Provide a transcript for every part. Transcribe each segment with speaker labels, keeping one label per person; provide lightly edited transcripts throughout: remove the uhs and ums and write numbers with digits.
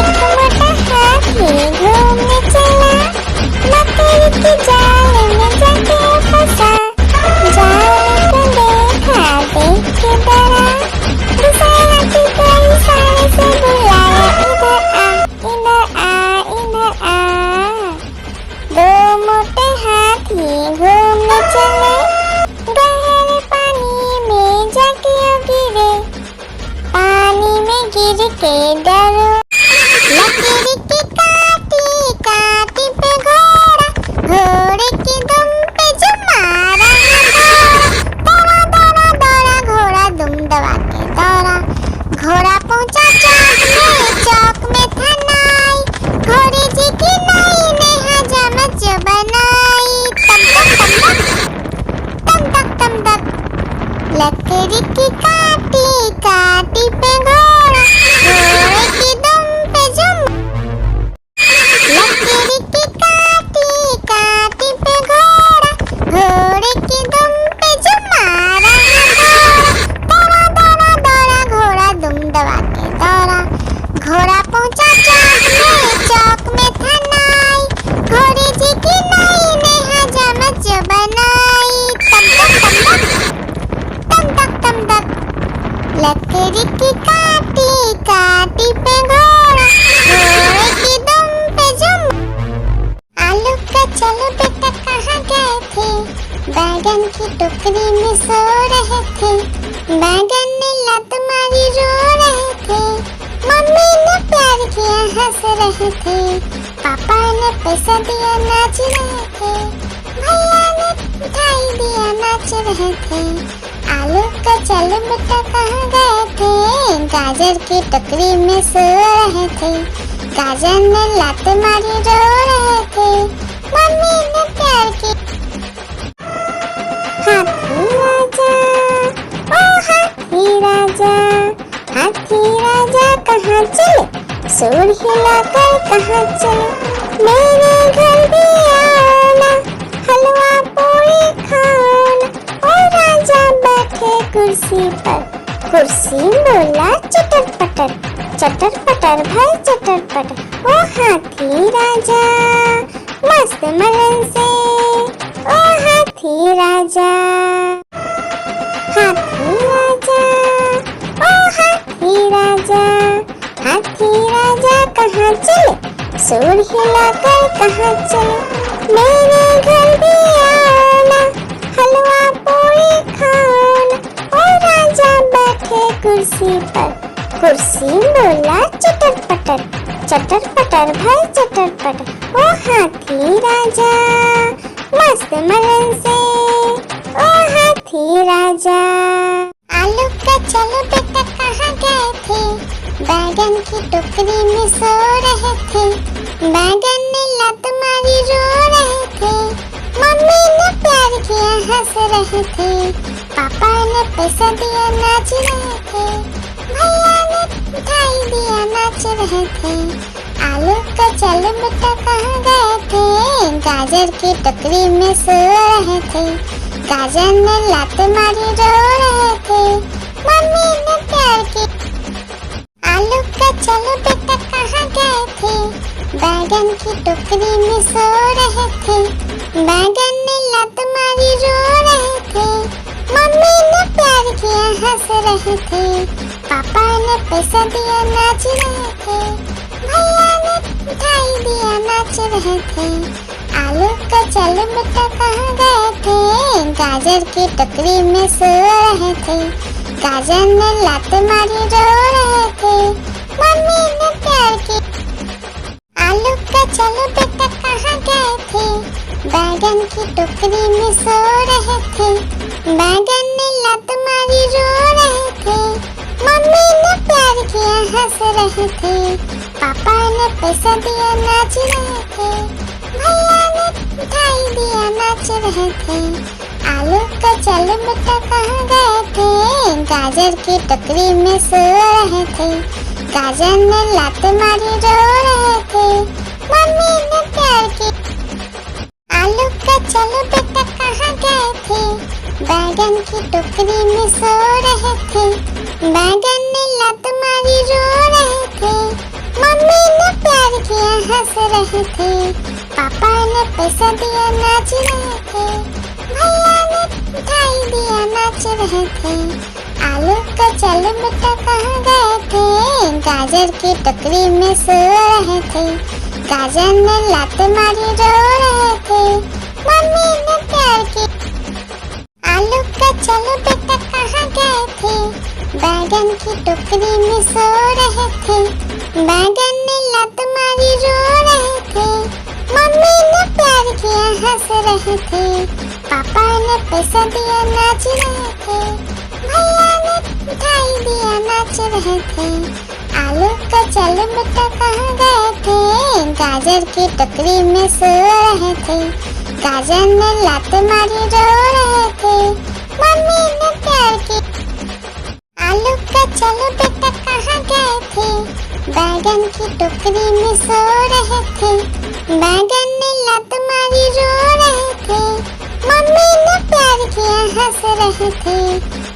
Speaker 1: मोटा हाथी घूमने चला, मकड़ी के जाल में जाके फंसा। जाल को देखा, देख के डरा, दूसरा हाथी को इशारे से बुलाया, इधर आ, इधर आ, इधर आ। दो मोटे हाथी घूमने चले, गहरे पानी में जाके गिरे। पानी में गिर के डरो, लकड़ी की काटी काटी पे घोड़ा, घोड़े की दुम पे जो मारा दौड़ा दौड़ा दौड़ा घोड़ा दुम दबा के दौड़ा। घोड़ा पहुंचा चौक में था नाई, घोड़े जी की नाई ने हजामत जो बनाई। तम तक तम तक लकड़ी की काटी काटी पे घोड़ा, घोड़े की दुम पे जुम। लकड़ी की काटी काटी पे घोड़ा, घोड़े की दुम पे जुम मारा दौड़ा दौड़ा दौड़ा घोड़ा दुम दबा के दौड़ा। घोड़ा पहुंचा चौक में था नाई, घोड़े जी की नाई ने हजामत जो बनाई। तम तक लकड़ी की काटी काटी पे घोड़ा, घोड़े की दुम पे जुम। आलू का चलो बेटा कहाँ गए थे, बैगन की टोकरी में सो रहे थे। बैगन ने लत मारी रो रहे थे, मम्मी ने प्यार किया हंस रहे थे। पापा ने पैसा दिया नाच रहे थे, भैया ने मिठाई दिया नाच रहे थे। आलू का चलो बेटा कहाँ गए थे, गाजर की टोकरी में सो रहे थे। गाजर ने लात मारी रो रहे थे, मम्मी ने प्यार की। हाथी राजा, ओ हाथी राजा, हाथी राजा कहाँ चले, सूर हिलाकर कहाँ चले। मेरे घर भी आना, हलवा पूरी खाना। ओ राजा बैठे कुर्सी पर, कुर्सी बोला चटर पटर, चटर पटर भाई चटर पटर। ओ हाथी राजा मस्त मलन से, ओ हाथी राजा। हाथी राजा, ओ हाथी राजा, हाथी राजा कहाँ चले, सूर हिलाकर कहाँ चले। मेरे घर भी आना, हलवा पूरी खाना। ओ राजा बैठे कुर्सी पर, कुर्सी बोला चटर पटर भाई चटर पटर। ओ हाथी राजा मस्त मलन से, ओ हाथी राजा। आलू का चलो बेटा कहाँ गए थे, बैगन की टोकरी में सो रहे थे। बैगन ने लत मारी रो रहे थे, मम्मी ने प्यार किया हंस रहे थे। पापा ने पैसा दिया नाच रहे थे, भैया ने मिठाई दिया नाच रहे थे। आलू का चलो बेटा कहाँ गए थे, गाजर की टोकरी में सो रहे थे। गाजर ने लात मारी रो रहे थे, मम्मी ने प्यार की। आलू का चलो बेटा कहाँ गए थे, बैगन की टोकरी में सो रहे थे। बैगन ने लत मारी रो रहे थे, मम्मी ने प्यार किया हंस रहे थे। पापा ने पैसा दिया नाच रहे थे, भैया ने मिठाई दिया नाच रहे थे। आलू का चलो बेटा कहाँ गए थे, गाजर की टोकरी में सो रहे थे। गाजर ने लात मारी रो रहे थे, मम्मी ने प्यार की। आलू का चलो बेटा कहाँ गए थे, बैगन की टोकरी में सो रहे थे। बैगन ने लत मारी रो रहे थे, मम्मी ने प्यार किया हंस रहे थे। पापा ने पैसा दिया नाच रहे थे, भैया ने मिठाई दिया नाच रहे थे। आलू का चलो बेटा कहाँ गए थे, गाजर की टोकरी में सो रहे थे। गाजर ने लात मारी रो रहे थे, मम्मी ने प्यार की। आलू का चलो बेटा कहाँ गए थे, बैगन की टोकरी में सो रहे थे। बैगन ने लत मारी रो रहे थे, मम्मी हंस रहे थे, पापा ने पैसा दिया नाच रहे थे, भैया ने मिठाई दिया नाच रहे थे। आलू का चल बेटा कहाँ गए थे, गाजर की टोकरी में सो रहे थे, गाजर ने लात मारी रो रहे थे, मम्मी ने प्यार की। आलू का चलो बेटा कहाँ गए थे, बैगन की टोकरी में सो रहे थे, बैगन ने लात मारी रो रहे थे, मम्मी ने प्यार किया हंस रहे थे, पापा ने पैसा दिया नाच रहे थे, भैया ने मिठाई दिया नाच रहे थे। आलू का चलो बेटा कहाँ गए थे, गाजर की टोकरी में सो रहे थे, गाजर ने लात मारी रो रहे थे, मम्मी ने प्यार की। आलू का चलो बेटा कहाँ गए थे, बैगन की टोकरी में सो रहे थे, बैगन ने लात मारी रो रहे थे, मम्मी ने प्यार किया हंस रहे थे,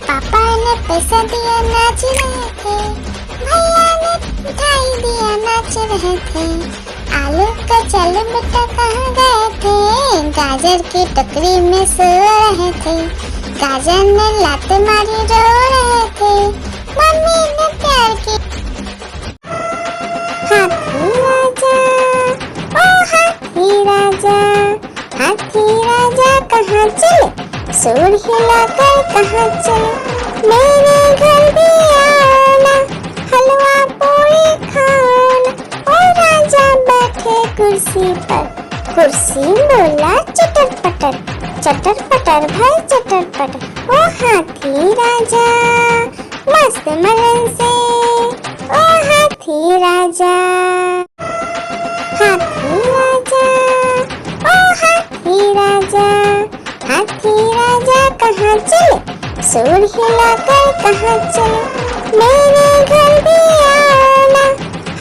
Speaker 1: पापा ने पैसा दिया नाच रहे थे, भैया ने मिठाई दिया नाच रहे थे। आलू का चलो बेटा कहाँ गए थे, गाजर की टोकरी में सो रहे थे, गाजर ने लात मारी रो रहे थे, मम्मी ने प्यार की। हाथी राजा, ओ हाथी राजा, हाथी राजा कहाँ चले, सूर हिलाकर कहाँ चले, मेरे घर भी आना, हलवा पूरी खाना। ओ राजा बैठे कुर्सी पर, कुर्सी बोला चटर पटर, चटर पटर भाई चटर पटर। ओ हाथी राजा मस्त मलन से, ओ हाथी राजा, हाथी राजा, ओ हाथी राजा, हाथी राजा कहाँ चले, सूर हिलाकर कहाँ चले, मेरे घर भी आना,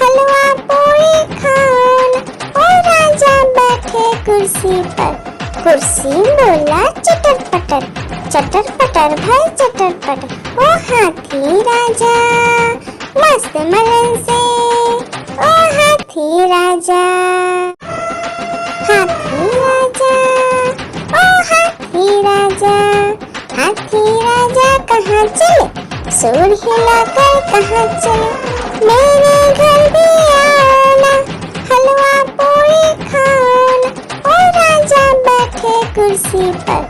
Speaker 1: हलवा पूरी खाना। ओ राजा बैठे कुर्सी पर, कुर्सी बोला चटर पटर, चटर पटर भाई चटर पटर। ओ हाथी राजा मस्त मलन से, ओ हाथी राजा, हाथी राजा, ओ हाथी राजा, हाथी राजा कहाँ चले, सूर हिलाकर कहाँ चले, मेरे घर भी आना, हलवा पूरी खाना। ओ राजा बैठे कुर्सी पर,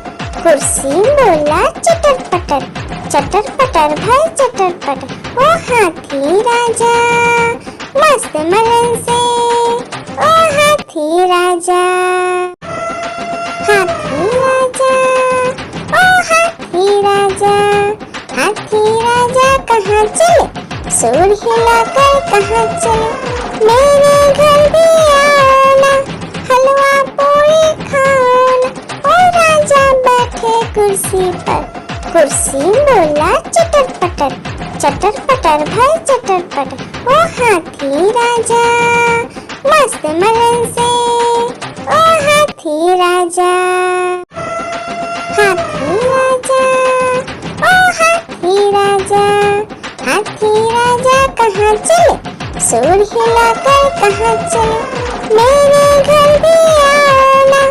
Speaker 1: कुर्सी बोला चटर पटर, चटर पटर भाई चटर पटर। ओ हाथी राजा मस्त मलन से, ओ हाथी राजा, हाथी राजा, ओ हाथी राजा, हाथी राजा कहाँ चले, सूर हिलाकर कहाँ चले, मेरे घर भी आना, हलवा पूरी खाना। ओ राजा बैठे कुर्सी पर, कुर्सी बोला चटर पटर, चटर पटर भाई चटर पटर। ओ हाथी राजा मस्त मलन से, ओ हाथी राजा, हाथी राजा, ओ हाथी राजा, हाथी राजा कहाँ चले, सूर हिलाकर कहाँ चले, मेरे घर भी आना,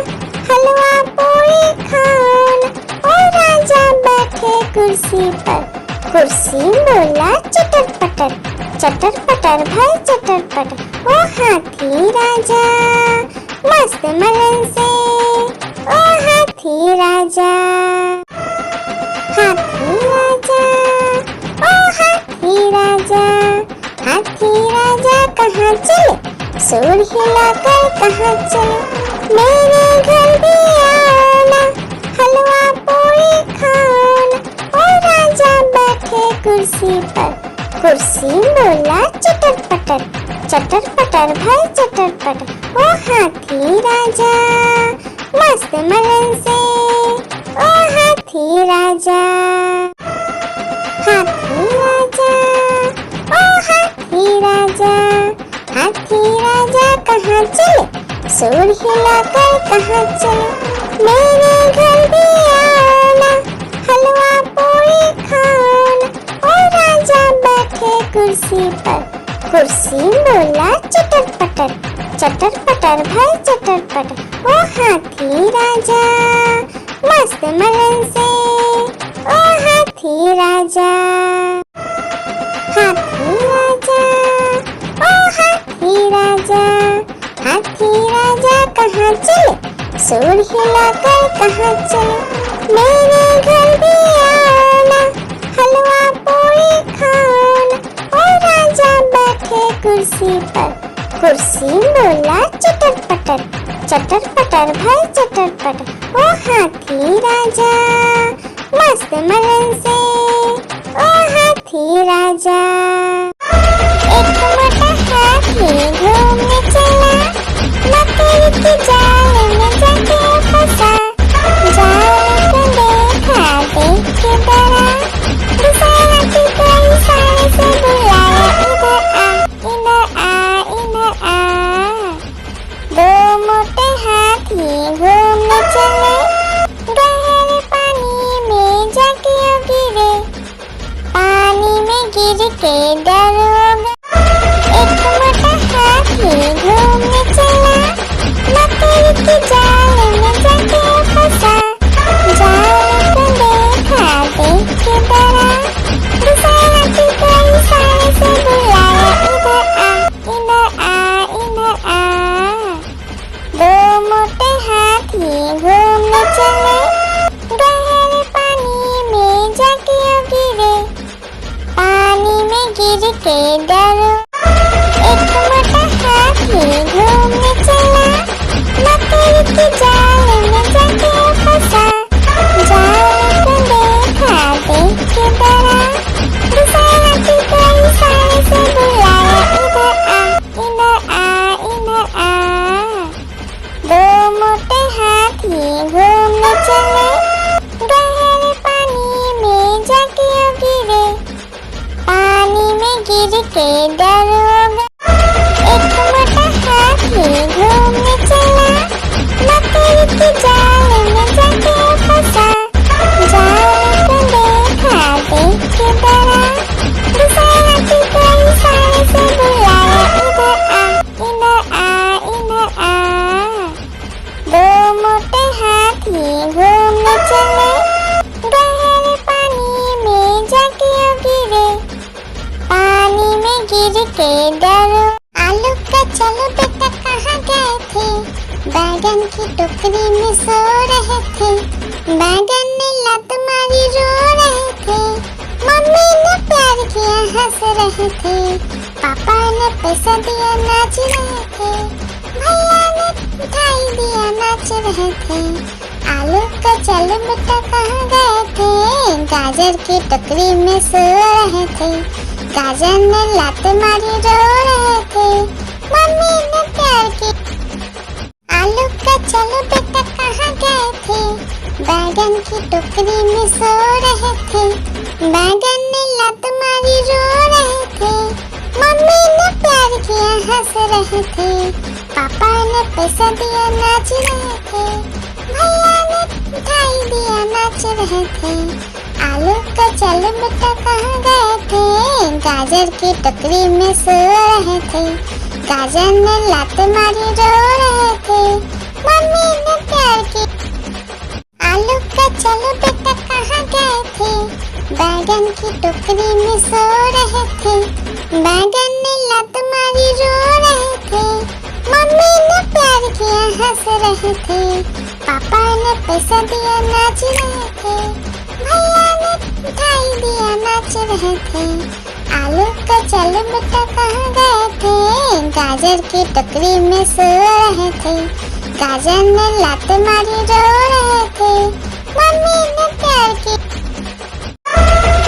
Speaker 1: हलवा पूरी खाना। ओ राजा बैठे कुर्सी पर, कुर्सी बोला चटर पटर, चटर पटर भाई चटर पटर। ओ हाथी राजा मस्त मलन से, ओ हाथी राजा, हाथी राजा, ओ हाथी राजा, हाथी राजा कहाँ चले, सूर हिलाकर कहाँ चले, मेरे घर भी आना, हलवा पूरी खाना। ओ राजा बैठे कुर्सी पर, कुर्सी बोला चटर पटर, चटर पटर भाई चटर पटर। ओ हाथी राजा मस्त मलन से, ओ हाथी राजा, हाथी राजा, ओ हाथी राजा, हाथी राजा कहाँ चले, सूर हिलाकर कहाँ चले, मेरे घर भी आना, हलवा पूरी खाना। ओ राजा बैठे कुर्सी पर, कुर्सी बोला चटर पटर, चटर पटर भाई चटर पटर, ओ हाथी राजा मस्त मलन से, ओ हाथी राजा। हाथी राजा, ओ हाथी राजा, हाथी राजा कहाँ चले, सूंड हिलाकर कहाँ चले, मेरे घर भी आना, हलवा पूरी खाना। ओ राजा बैठे कुर्सी पर, कुर्सी बोला चटर पटर भाई चटर पटर, ओ हाथी राजा मस्त मलन से, ओ हाथी राजा। एक मोटा हाथी घूमने चला, मकड़ी के जाल में जाके फंसा, जाल को देखा देख के डरा, दूसरा हाथी को इशारे से बुलाया, इधर आ इधर आ। दो मोटे हाथी घूमने चले, गहरे पानी में जाके गिरे, पानी में गिर के डर हो गया। एक मोटा हाथी घूमने चला, मकड़ी के जाल में जाके फंसा, जाल को देखा देख के डरा, दूसरा हाथी को इशारे से बुलाया, इधर आ इधर आ। दो मोटे हाथी घूमने चले, गहरे पानी में जाके गिरे, पानी में गिर के डर। एक मोटा हाथी घूमने चला, मकड़ी के जाल में जाके फंसा, जाल को देखा देख के डरा, दूसरा हाथी को इशारे से बुलाया, इधर आ इधर आ। दो मोटे हाथी घूमने चले, गहरे पानी में जाके गिरे, पानी में गिर के डर हो गया। एक मोटा हाथी घूमने चला, मकड़ी के जाल में जाके फंसा, जाल को देखा देख के डरा, दूसरा हाथी को इशारे से बुलाया, इधर आ इधर आ। दो मोटे हाथी घूमने चले, गहरे पानी में जाके गिरे, पानी में गिर के डर। आलू का चलो बेटा कहाँ गए थे, बैगन की टोकरी में सो रहे थे, बैगन ने लत मारी रो रहे थे, मम्मी ने प्यार किया हंस रहे थे, पापा ने पैसा दिया नाच रहे थे, भैया ने मिठाई दिया नाच रहे थे। आलू का चलो बेटा कहाँ गए थे, गाजर की टोकरी में सो रहे थे, गाजर ने लात मारी रो रहे थे, मम्मी ने प्यार की। आलू का चलो बेटा कहाँ गए थे, बैगन की टोकरी में सो रहे थे, बैगन ने लात मारी रो रहे थे, मम्मी ने प्यार किया हंस रहे थे, पापा ने पैसा दिया नाच रहे थे, भैया ने मिठाई दिया नाच रहे थे। आलू का चलो बेटा कहाँ गए थे, गाजर की टोकरी में सो रहे थे, गाजर ने लात मारी रो रहे थे, मम्मी ने प्यार की। आलू का चलो बेटा कहाँ गए थे, बैगन की टोकरी में सो रहे थे, बैगन ने लात मारी रो रहे थे, मम्मी ने प्यार किया हंस रहे थे, पापा ने पैसा दिया नाच रहे थे, भैया ने मिठाई दिया नाच रहे थे। आलू का चलो बेटा कहाँ गए थे, गाजर की टोकरी में सो रहे थे, गाजर ने लात मारी रो रहे थे, मम्मी ने प्यार की।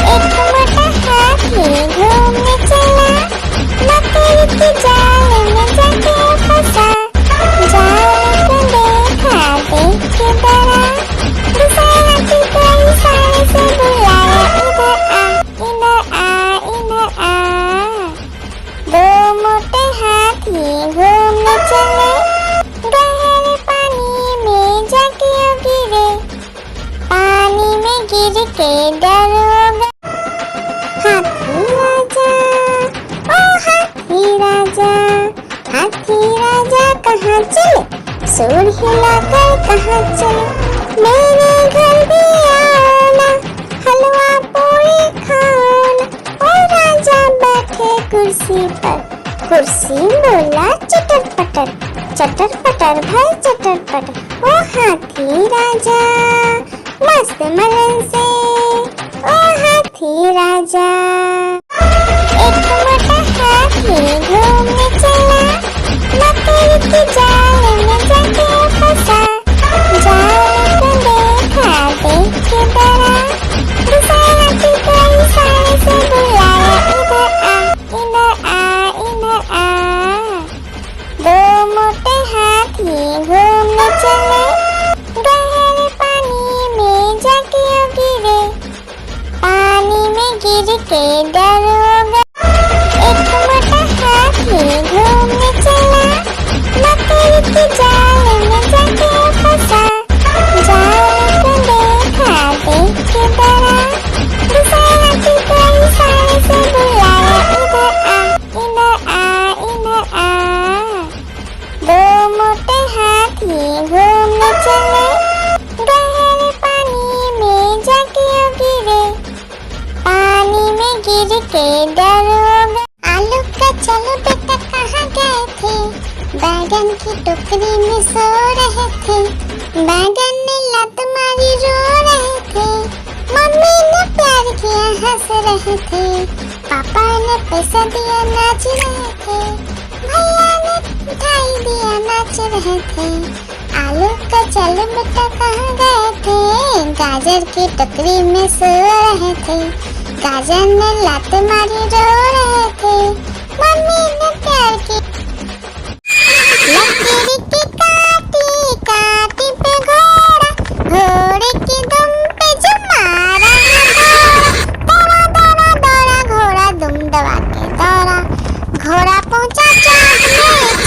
Speaker 1: एक मोटा हाथी घूमने चला, मकड़ी के जाल में जाके फंसा, जाल को देखा देख के डरा, दूसरा हाथी को इशारे से बुलाया, इधर आ इधर आ। दो मोटे हाथी घूमने चले, गहरे पानी में जाके गिरे, पानी में गिर के डर हो गया। हाथी राजा, ओ हाथी राजा, कहाँ चले, सूर हिलाकर कहाँ चले, मेरे घर भी आना, हलवा पूरी खाना। ओ राजा बैठे कुर्सी पर, कुर्सी बोला चटर पटर भाई चटर पटर। ओ हाथी राजा मस्त मलन से, ओ हाथी राजा। एक मोटा हाथी घूमने चला, मकड़ी की जाल में जाके फंसा। जाल को देखा देख के डरा, दूसरे हाथी को इशारे से बुलाया, इधर आ इधर आ। दो मोटे हाथी घूमने चले, गहरे पानी में जाके गिरे, पानी में गिर के डर हो गया। एक मोटा हाथी घूमने चला, मकड़ी की जाल में जाके फंसा। जाल को देखा देख के डरा, दूसरे हाथी को इशारे से बुलाया, इधर आ इधर आ। दो मोटे हाथी घूमने चले, गहरे पानी में जाके गिरे, पानी में गिर के डर हो गया। आलू का चलो बेटा कहाँ गए थे, बैगन की टोकरी में सो रहे थे, बैगन ने लात मारी रो रहे थे, मम्मी ने प्यार किया हंस रहे थे, पापा ने पैसा दिया नाच रहे थे, भैया ने मिठाई दिया नाच रहे थे। आलू का चलो बेटा कहाँ गए थे, गाजर की टोकरी में सो रहे थे, गाजर ने लात मारी रो रहे थे, मम्मी ने प्यार की। लकीर की काटी काटी पे घोड़ा, घोड़े की दुम पे जो मारा है दौड़ा दौड़ा दौड़ा घोड़ा दुम दबा के दौड़ा। घोड़ा पहुंचा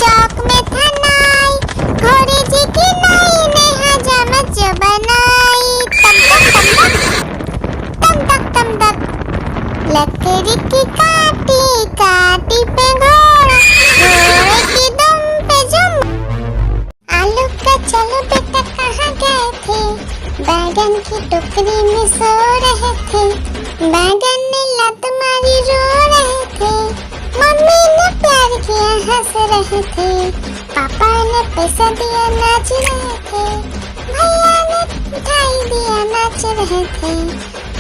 Speaker 1: चौक में था नाई, घोड़े जी की नाई ने हजामत जो बनाई, तम तक लकड़ी की काटी काटी पे घोड़ा, घोड़े की दुम पे जुम। आलू का चलो बेटा कहाँ गए थे, बैगन की टोकरी में सो रहे थे, बैगन ने लात मारी रो रहे थे, मम्मी ने प्यार किया हंस रहे थे, पापा ने पैसा दिया नाच रहे थे, भैया ने मिठाई दिया नाच रहे थे।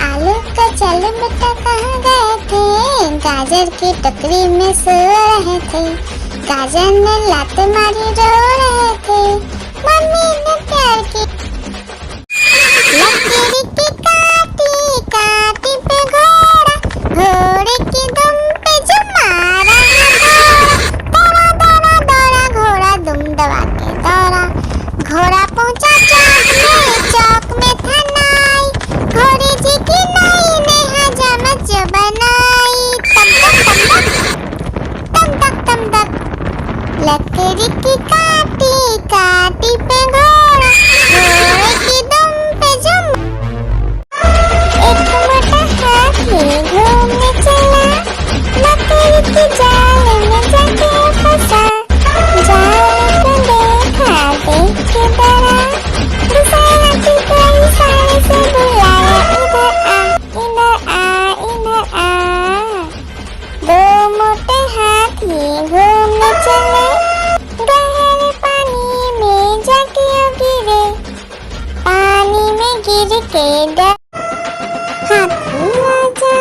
Speaker 1: आलू का चलो बेटा कहाँ गए थे, गाजर की टोकरी में सो रहे थे, गाजर ने लात मारी रो रहे थे, मम्मी ने प्यार की। लकीर की काटी काटी पे घोड़ा, घोड़े की दुम पे जो मारा है दौड़ा दौड़ा दौड़ा घोड़ा दुम दबा के दौड़ा। घोड़ा पहुंचा चौक में था नाई, घोड़े जी की नाई ने हजामत जो बनाई, तम तक लकड़ी की काटी काटी पे घोड़ा, घोड़े की दुम पे जुम। एक मोटा हाथी घूमने चला, मकड़ी की जाल में जाके फंसा। जाल को देखा देख के डरा, दूसरे हाथी को इशारे से बुलाया, इधर आ। दो मोटे हाथी घूमने चले, गहरे पानी में जाके गिरे, पानी में गिर के डर। हाथी राजा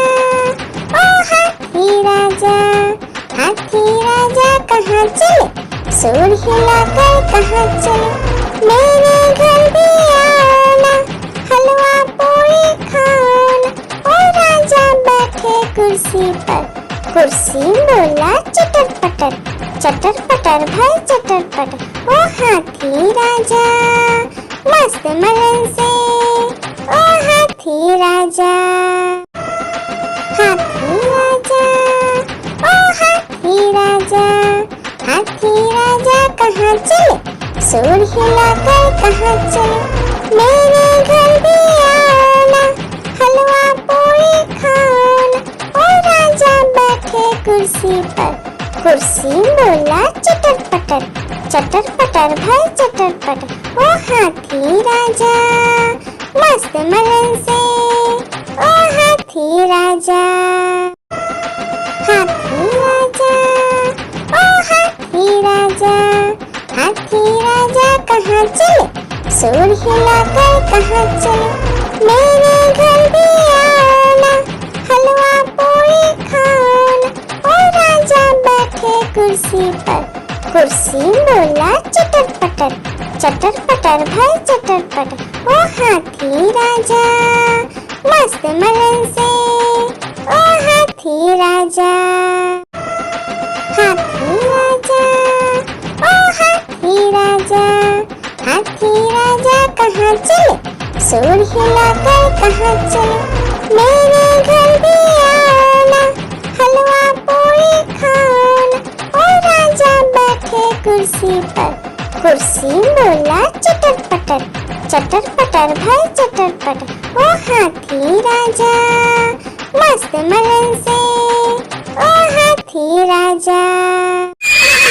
Speaker 1: ओ हाथी राजा, हाथी राजा कहाँ चले, सूर हिलाकर कहाँ चले, मेरे घर भी आना, हलवा पूरी खाना। ओ राजा बैठे कुर्सी पर, कुर्सी बोला चटर पटर भाई चटर पटर। ओ हाथी राजा मस्त मलन से, ओ हाथी राजा। हाथी राजा ओ हाथी राजा, हाथी राजा कहाँ चले, सूर हिलाकर कहाँ चले, मेरे घर भी आना, हलवा पूरी खाना। ओ राजा बैठे कुर्सी पर, कुर्सी बोला चटर चटर पटर भाई चटर पटर, ओ हाथी राजा मस्त मलन से, ओ हाथी राजा। हाथी राजा, ओ हाथी राजा, हाथी राजा कहाँ चले, सूर हिलाकर कहाँ चले, मेरे घर भी आना, हलवा पूरी खाना। ओ राजा बैठे कुर्सी पर, कुर्सी बोला चटर पटर भाई चटर पटर, ओ हाथी राजा मस्त मलन से, ओ हाथी राजा। हाथी राजा, ओ हाथी राजा, हाथी राजा कहाँ चले, सूर हिलाकर कहाँ चले, मेरे घर भी आना, हलवा पूरी खाना। ओ राजा बैठे कुर्सी पर, कुर्सी बोला चटर पटर भाई चटर पटर, ओ हाथी राजा मस्त मलन से, ओ हाथी राजा।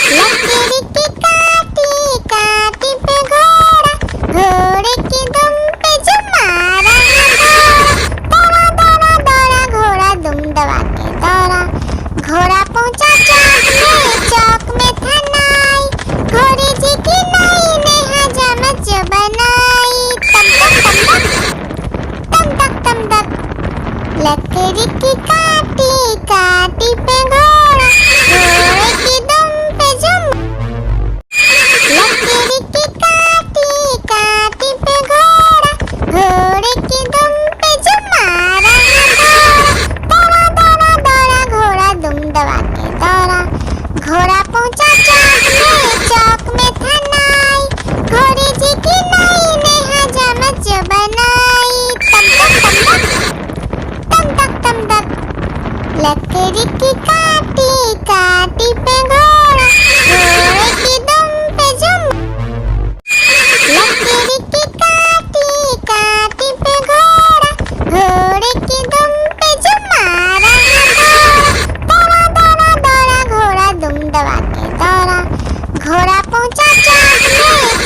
Speaker 1: लकड़ी की काटी काटी पे घोड़ा, घोड़े की दुम पे जो मारा दौड़ा दौड़ा दौड़ा घोड़ा दुम दबा के दौड़ा, घोड़ा पहुंचा चौक में था नाई, घोड़े जी की नई ने हजामत जो बनाई, तम तक तम तक। लकड़ी की काटी काटी पे घोड़ा, घोड़े की दुम पे जो, लकड़ी की काटी काटी पे घोड़ा, घोड़े की दुम पे जो मारा दौड़ा दौड़ा दौड़ा घोड़ा दुम दबा के दौड़ा, घोड़ा पहुंचा चौक में था नाई, घोड़े जी की नई ने हजामत जो बनाई, तम तक। लकड़ी की काटी काटी पे घोड़ा, घोड़े की दुम पे जो, लकड़ी की काटी काटी पे घोड़ा, घोड़े की दुम पे जो मारा दौड़ा दौड़ा दौड़ा घोड़ा दुम दबा के दौड़ा, घोड़ा पहुंचा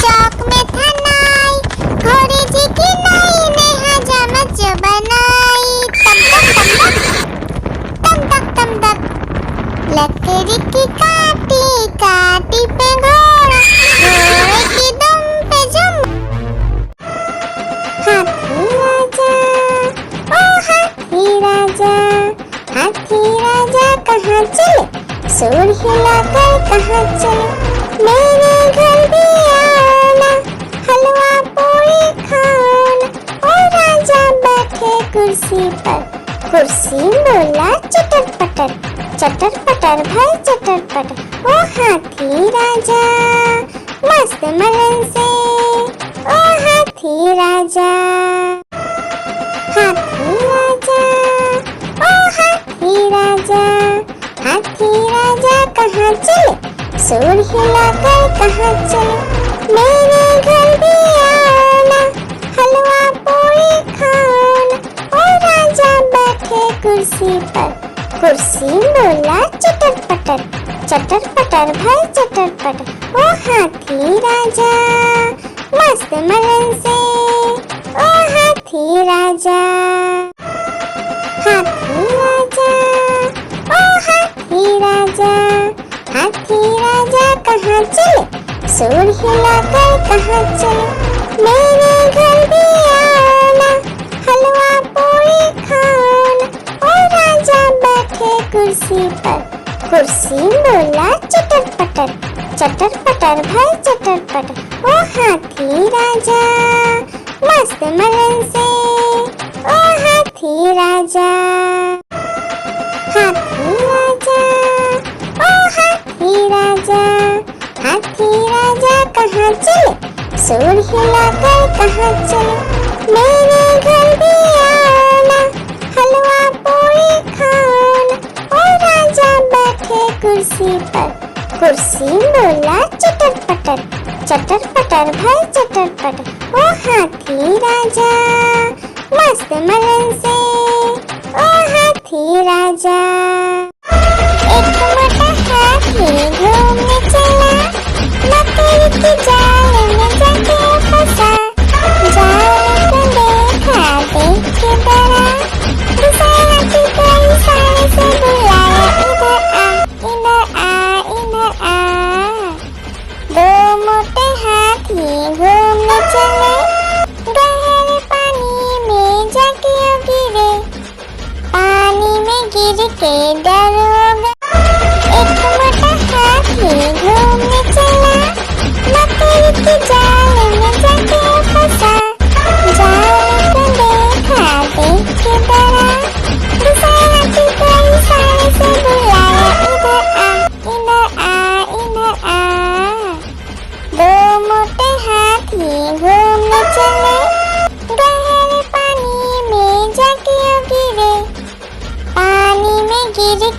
Speaker 1: चौक में था नाई, घोड़े जी की नई ने हजामत जो बनाई, तम तक। लकड़ी की काटी काटी पे घोड़ा, घोड़े की दुम पे जो, हाथी राजा, ओ हाथी राजा, हाथी राजा कहाँ चले, सूर हिलाकर कहाँ चले, मेरे घर भी आना, हलवा पूरी खाना। ओ राजा बैठे कुर्सी पर, कुर्सी बोला चटर पटर भाई चटर पटर, ओ हाथी राजा मस्त मलन से, ओ हाथी राजा। हाथी राजा, ओ हाथी राजा, हाथी राजा कहाँ चले, सूर हिलाकर कहाँ चले, मेरे घर भी आना, हलवा पूरी खाना। ओ राजा बैठे कुर्सी पर, कुर्सी बोला चटर पटर भाई चटर पटर, ओ हाथी राजा मस्त मलन से, ओ हाथी राजा। हाथी राजा, ओ हाथी राजा, हाथी राजा कहाँ चले, सूर हिलाकर कहाँ चले, मेरे घर भी आना, हलवा पूरी खाना। ओ राजा बैठे कुर्सी पर, कुर्सी बोला चटर पटर भाई चटर पटर, ओ हाथी राजा मस्त मलन से, ओ हाथी राजा। हाथी राजा, ओ हाथी राजा, हाथी राजा कहाँ चले, सूर हिलाकर कहाँ चले, मेरे घर भी आना, हलवा पूरी खाना। ओ राजा बैठे कुर्सी पर, कुर्सी बोला चटर पटर भाई चटर पटर, ओ हाथी राजा मस्त मलन से, ओ हाथी राजा। एक मोटा हाथी घूमने चला,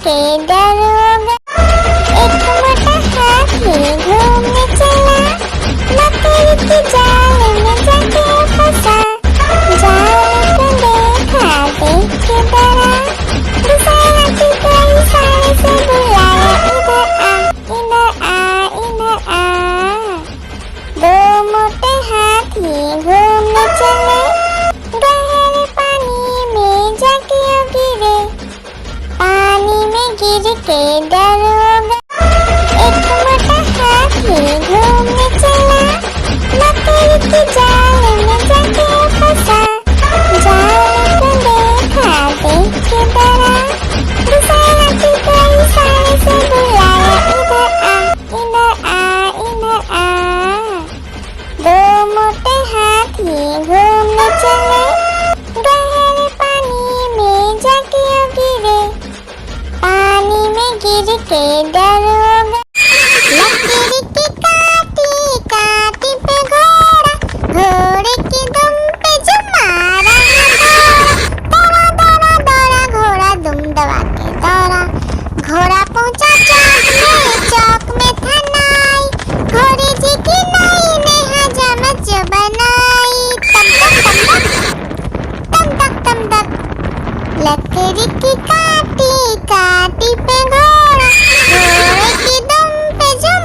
Speaker 1: के दरोगा। एक मोटा हाथी घूमने चला, मकड़ी के जाल में जाके फंसा। जाल को देखा, देख के डरा, दूसरे हाथी को इशारे से बुलाया, इधर आ, इधर आ, इधर आ। दो मोटे हाथी घूमने चले, गहरे पानी में जाके गिरे। पानी में गिर के दरोगा। एक मोटा हाथी घूमने चला, मकड़ी के जाल में जाके फंसा। जाल को देखा, देख के डरा, दूसरे हाथी को इशारे से बुलाया, इधर आ, इधर आ, इधर आ। दो मोटे हाथी घूमने चले, गहरे पानी में जाके गिरे। पानी में गिर के दरोगा। लकीर की काटी, काटी पे घोड़ा, घोड़े की दुम पे जो मारा है दौड़ा। दौड़ा दौड़ा घोड़ा दुम दबा के दौड़ा। घोड़ा पहुंचा चौक में था नाई, घोड़े जी की नाई ने हजामत जो बनाई। तम तक तम तक, लकड़ी की काटी, काटी पे घोड़ा, घोड़े की दुम पे जो।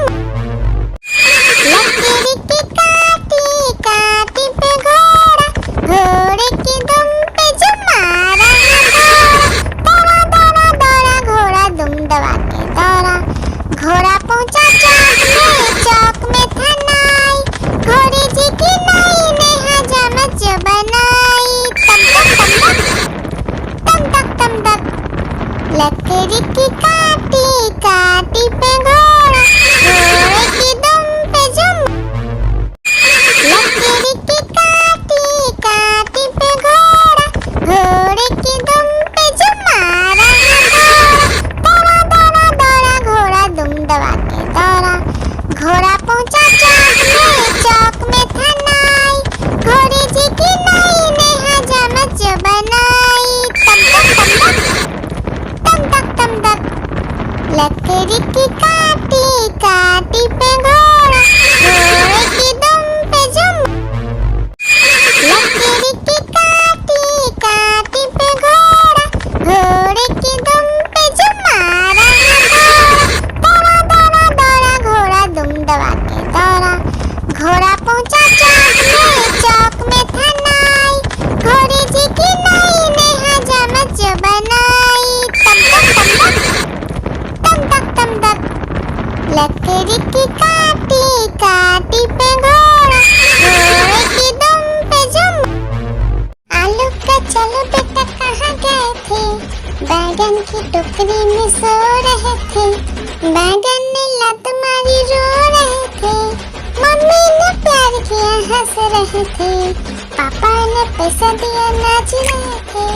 Speaker 1: लकड़ी की काटी, काटी पे घोड़ा, घोड़े की दुम पे जो मारा है दौड़ा। दौड़ा दौड़ा घोड़ा दुम दबा के दौड़ा। घोड़ा पहुंचा चौक में था नाई, घोड़े जी की नाई ने हजामत जो बनाई। तम तक, लकड़ी की काटी, काटी पे घोड़ा, घोड़े की दुम पे जो। लकड़ी की काटी, काटी पे घोड़ा, घोड़े की दुम पे जो मारा है दौड़ा। दौड़ा दौड़ा घोड़ा दुम दबा के दौड़ा। घोड़ा पहुंचा चौक में था नाई, घोड़े जी की नाई ने हजामत जो बनाई। तम तक, लकड़ी की काटी, काटी पे घोड़ा, घोड़े की दुम पे जो। लकड़ी की काटी, काटी पे घोड़ा, घोड़े की दुम पे जो मारा है दौड़ा। दौड़ा दौड़ा घोड़ा दुम दबा के दौड़ा। घोड़ा पहुंचा चौक में था नाई, घोड़े जी की नाई ने हजामत जो बनाई। तम तक, लकड़ी की काटी, काटी पे घोड़ा, घोड़े की दुम पे जो। आलू का चलो बेटा कहाँ गए थे, बैगन की टोकरी में सो रहे थे। बैगन ने लत मारी रो रहे थे, मम्मी ने प्यार किया हंस रहे थे, पापा ने पैसा दिया नाच रहे थे,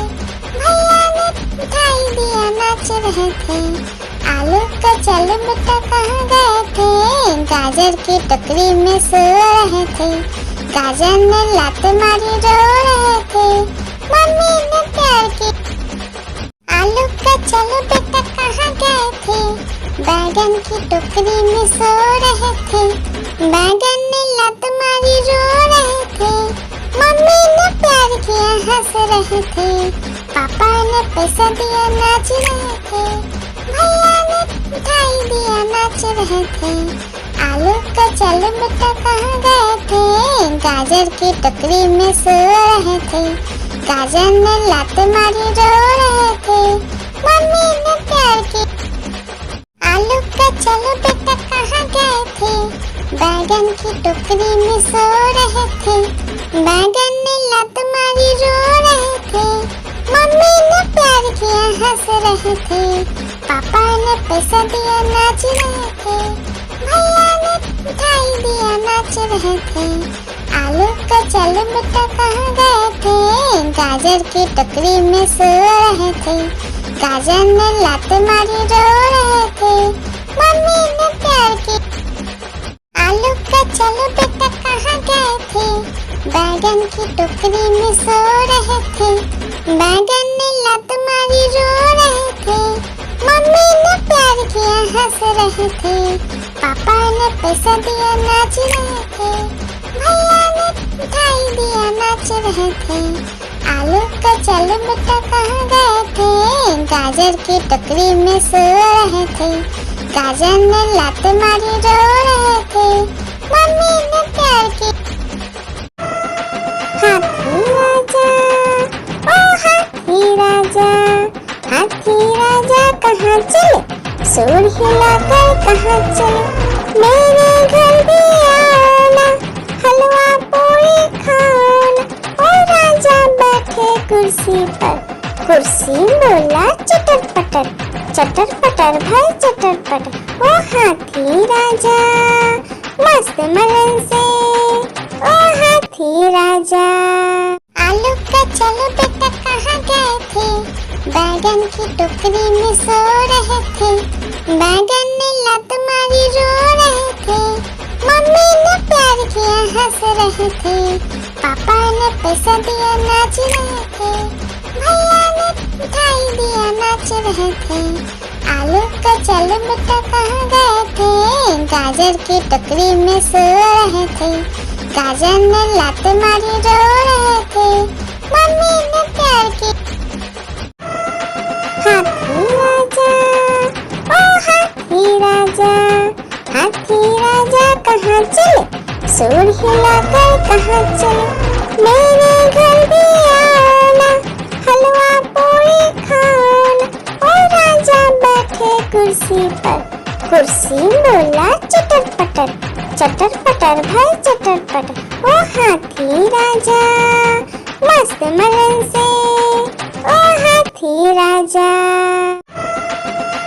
Speaker 1: भैया ने मिठाई दिया नाच रहे थे। आलू का चलो बेटा कहाँ गए थे, गाजर की टोकरी में सो रहे थे। गाजर ने लात मारी रो रहे थे, मम्मी ने प्यार की। आलू का चलो बेटा कहाँ गए थे, बैगन की टोकरी में सो रहे थे। बैगन ने लात मारी रो रहे थे, मम्मी ने प्यार किया हंस रहे थे, पापा ने पैसा दिया नाच रहे थे, भैया ने मिठाई दिया नाच रहे थे। आलू का चलो बेटा कहाँ गए थे, गाजर की टोकरी में सो रहे थे। गाजर ने लात मारी रो रहे थे, मम्मी ने प्यार की। आलू का चलो बेटा कहाँ गए थे, बैगन की टोकरी में सो रहे थे। बैगन ने लात मारी रो रहे थे, मम्मी ने प्यार किया हंस रहे थे, पापा ने पैसा दिया नाच रहे थे, भैया ने मिठाई दिया नाच रहे थे। आलू का चलो बेटा कहाँ गए थे, गाजर की टोकरी में सो रहे थे। गाजर ने लात मारी रो रहे थे, मम्मी ने प्यार की। आलू का चलो बेटा कहाँ गए थे, बैगन की टोकरी में सो रहे थे। बैगन ने लात मारी रो रहे थे, मम्मी ने प्यार किया हंस रहे थे, पापा ने पैसा दिया नाच रहे थे, भैया ने मिठाई दिया नाच रहे थे। आलू का चल बेटा कहाँ गए थे, गाजर की टोकरी में सो रहे थे, गाजर ने लात मारी रो रहे थे, मम्मी ने प्यार किया। हाथी राजा, ओ हाथी राजा, हाथी राजा कहाँ चले, सूंड हिलाकर कहाँ चले, मेरे घर भी आना, हलवा पूरी खाना। ओ राजा बैठे कुर्सी पर, कुर्सी बोला चटर पटर, चटर पटर भाई चटर पटर। ओ हाथी राजा मस्त मलन से, ओ हाथी राजा। आलू का चलो बेटा कहाँ गए थे, बैगन की टोकरी में सो रहे थे, बैगन ने लात मारी रो रहे थे, मम्मी ने प्यार किया हंस रहे थे, पापा ने पैसा दिया नाच रहे थे, भैया ने मिठाई दिया नाच रहे थे। आलू का चलो बेटा कहाँ गए थे, गाजर की टोकरी में सो रहे थे, गाजर ने लात मारी रो रहे थे, मम्मी ने प्यार किया। हाथी राजा, ओ हाथी राजा, हाथी राजा कहाँ चले, सूंड हिलाकर कहाँ चले, मेरे घर भी आना, हलवा पूरी खाना। ओ राजा बैठे कुर्सी पर, कुर्सी बोला चटर पटर, चटर पटर भाई चटर पटर। ओ हाथी राजा मस्त मलन से, ओ हाथी राजा।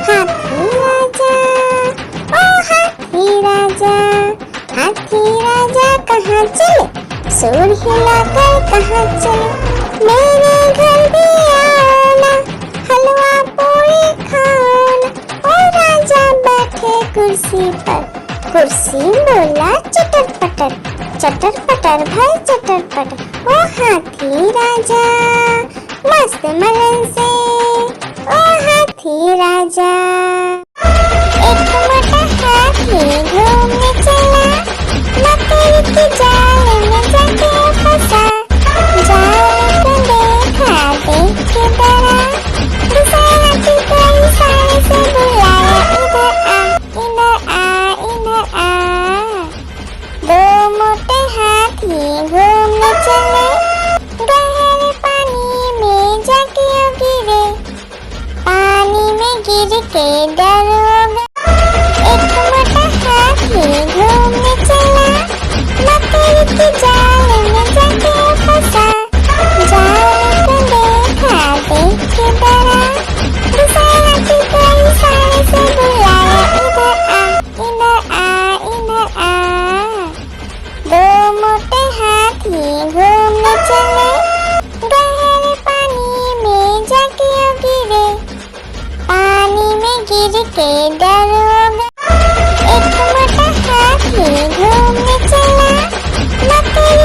Speaker 1: हाथी राजा, ओ हाथी राजा, हाथी राजा कहाँ चले, सूंड हिलाकर कहाँ चले, मेरे घर भी आना, हलवा पूरी खाना। ओ राजा बैठे कुर्सी पर, कुर्सी बोला चटर पटर, चटर पटर भाई चटर पटर। ओ हाथी राजा मस्त मलन से, ओ हाथी राजा। एक मोटा हाथी घूमने चला, मकड़ी के जाल में जाके फंसा, जाल को देखा देख के डरा, दूसरा हाथी कई सारे से बुलाया, इधर आ इधर आ इधर आ। दो मोटे हाथी घूमने चले, गहरे पानी में जाके गिरे, पानी में गिर के डर हो गया। एक मोटा हाथी घूमने चला, मकड़ी के जाल में जाके फंसा, जाल को देखा देख के डरा, दूसरा हाथी कई सारे से बुलाया, इधर आ इधर आ इधर आ। दो मोटे हाथी घूमने चले, गहरे पानी में जाके गिरे, पानी में गिर के डर हो गया। एक मोटा हाथी घूमने चला, मकड़ी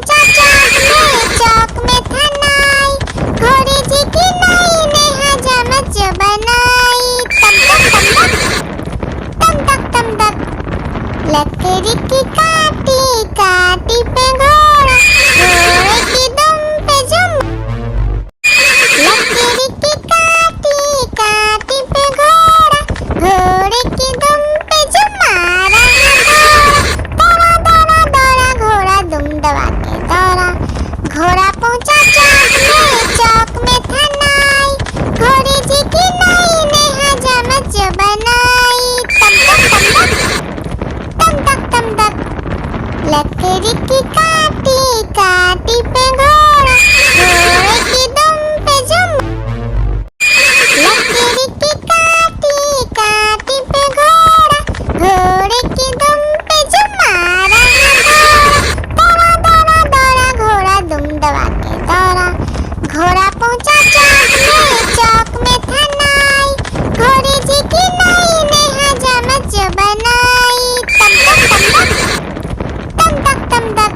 Speaker 1: पहुंचा चौक में था नाई, घोड़े जी की नई ने हजामत जो बनाई। तम तक तम तक लकड़ी की काटी काटी पे घोड़ा, घोड़े की दुम पे जुम। लकड़ी की काटी काटी पे घोड़ा, घोड़े की दुम पे जुम मारा घोड़ा। दौड़ा दौड़ा दौड़ा घोड़ा दुम दबा के दौड़ा, घोड़ा पहुंचा चौक में था नाई, घोड़े जी की नई ने हजामत जो बनाई। तम तक लकड़ी की काटी काटी पे घोड़ा, घोड़े की दुम पे जुम। लकड़ी की काटी काटी पे घोड़ा, घोड़े की दुम पे जुम मारा घोड़ा। दौड़ा दौड़ा दौड़ा घोड़ा दुम दबा के दौड़ा, घोड़ा पहुंचा चौक में था नाई, घोड़े जी की नई ने हजामत जो बनाई। तम तक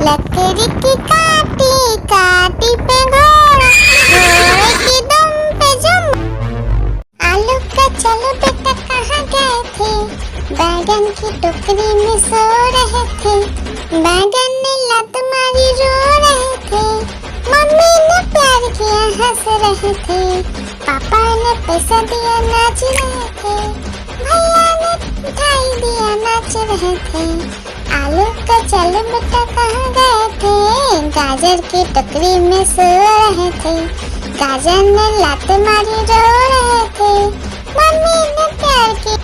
Speaker 1: लकड़ी की काटी काटी पे घोड़ा, घोड़े की दुम पे जुम। आलू का चलो बेटा कहाँ गए थे, बैगन की टोकरी में सो रहे थे, बैगन ने लत मारी रो रहे थे, मम्मी ने प्यार किया हंस रहे थे, पापा ने पैसा दिया नाच रहे थे, भैया ने मिठाई दिया नाच रहे थे। आलू का चलो बेटा कहाँ गए थे, गाजर की टोकरी में सो रहे थे, गाजर ने लात मारी रो रहे थे, मम्मी ने प्यार की।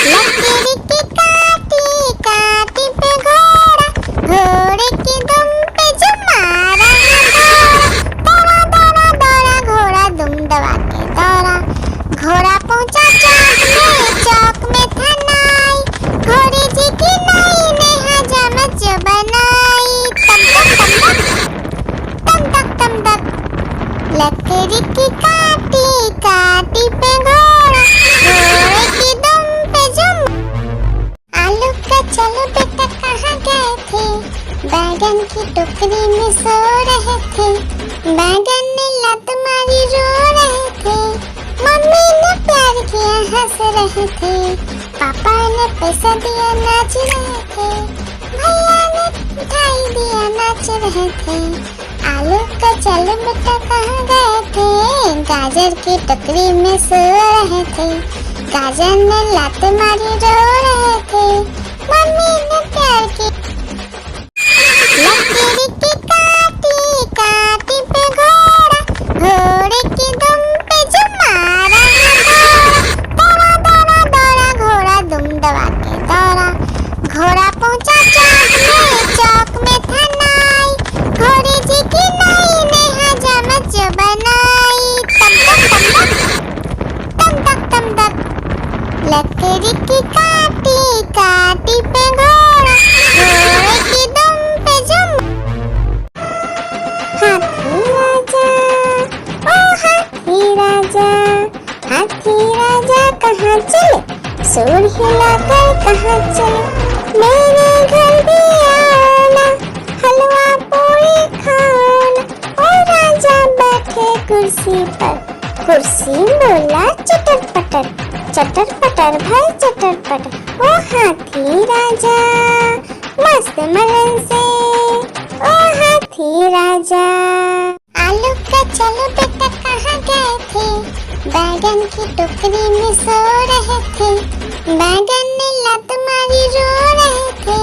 Speaker 1: लकड़ी की काटी काटी पे घोड़ा, घोड़े की दुम पे जुम मारा घोड़ा। दौड़ा दौड़ा दौड़ा घोड़ा दुम दबा के दौड़ा, घोड़ा पहुंचा चौक में था नाई, घोड़े जी की नई ने हजामत जो बनाई। तम तक लकड़ी की काटी काटी पे घोड़ा, घोड़े की दुम पे जुम। आलू का चलो बेटा कहाँ गए थे, बैगन की टोकरी में सो रहे थे, बैगन ने लत मारी रो रहे थे, मम्मी ने प्यार किया हंस रहे थे, पापा ने पैसा दिया नाच रहे थे, भैया ने मिठाई दिया नाच रहे थे। आलू का चलो बेटा कहाँ गए थे, गाजर की टोकरी में सो रहे थे, गाजर ने लात मारी रो रहे थे, मम्मी ने प्यार की। लकड़ी की काटी काटी पे घोड़ा, घोड़े की दुम पे जुम मारा घोड़ा। दौड़ा दौड़ा दौड़ा घोड़ा दुम दबा के दौड़ा, घोड़ा पहुंचा चौक में था नाई, घोड़े जी की नई ने हजामत जो बनाई। तम तक लकड़ी की काटी काटी पे घोड़ा, घोड़े की दुम पे जुम। हाथी राजा ओ हाथी राजा, हाथी राजा कहाँ चले, सूर हिलाकर कहाँ चले, मेरे घर भी आना, हलवा पूरी खाना। ओ राजा बैठे कुर्सी पर, कुर्सी बोला चटर पटर, चटर पटर भाई चटर पटर। ओ हाथी राजा मस्त मलन से, ओ हाथी राजा। आलू का चलो बेटा कहाँ गए थे, बैगन की टोकरी में सो रहे थे, बैगन ने लत मारी रो रहे थे,